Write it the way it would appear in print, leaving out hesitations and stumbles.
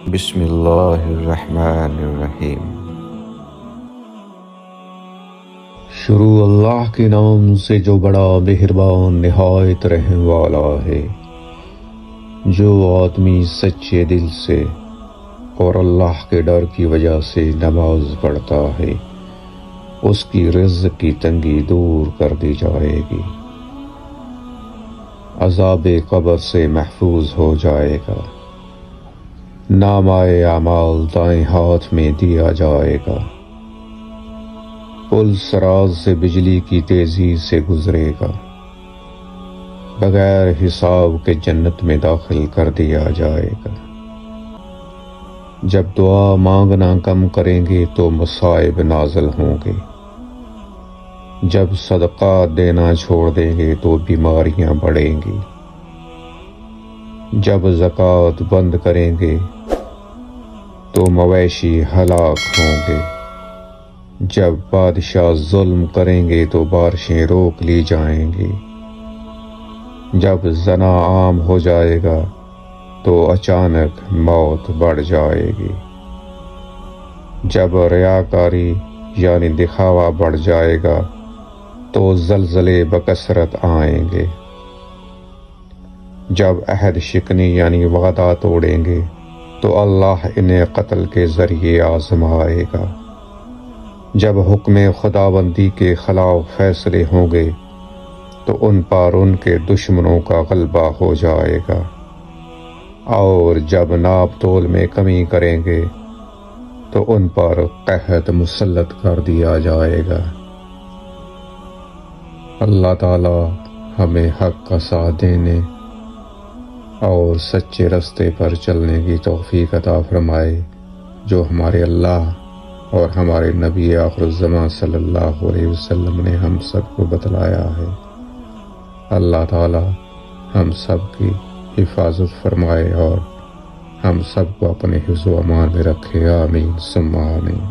بسم اللہ الرحمن الرحیم۔ شروع اللہ کے نام سے جو بڑا مہربان نہایت رحم والا ہے۔ جو آدمی سچے دل سے اور اللہ کے ڈر کی وجہ سے نماز پڑھتا ہے اس کی رزق کی تنگی دور کر دی جائے گی، عذاب قبر سے محفوظ ہو جائے گا، نامہ اعمال دائیں ہاتھ میں دیا جائے گا، پل سراز سے بجلی کی تیزی سے گزرے گا، بغیر حساب کے جنت میں داخل کر دیا جائے گا۔ جب دعا مانگنا کم کریں گے تو مصائب نازل ہوں گے، جب صدقہ دینا چھوڑ دیں گے تو بیماریاں بڑھیں گی، جب زکوٰۃ بند کریں گے تو مویشی ہلاک ہوں گے، جب بادشاہ ظلم کریں گے تو بارشیں روک لی جائیں گی، جب زنا عام ہو جائے گا تو اچانک موت بڑھ جائے گی، جب ریاکاری یعنی دکھاوا بڑھ جائے گا تو زلزلے بکثرت آئیں گے، جب عہد شکنی یعنی وعدہ توڑیں گے تو اللہ انہیں قتل کے ذریعے آزمائے گا، جب حکم خداوندی کے خلاف فیصلے ہوں گے تو ان پر ان کے دشمنوں کا غلبہ ہو جائے گا، اور جب ناپ تول میں کمی کریں گے تو ان پر قحط مسلط کر دیا جائے گا۔ اللہ تعالی ہمیں حق کا ساتھ دینے اور سچے راستے پر چلنے کی توفیق عطا فرمائے، جو ہمارے اللہ اور ہمارے نبی آخر الزمان صلی اللہ علیہ وسلم نے ہم سب کو بتلایا ہے۔ اللہ تعالی ہم سب کی حفاظت فرمائے اور ہم سب کو اپنے حفظ و امان میں رکھے، آمین ثم آمین۔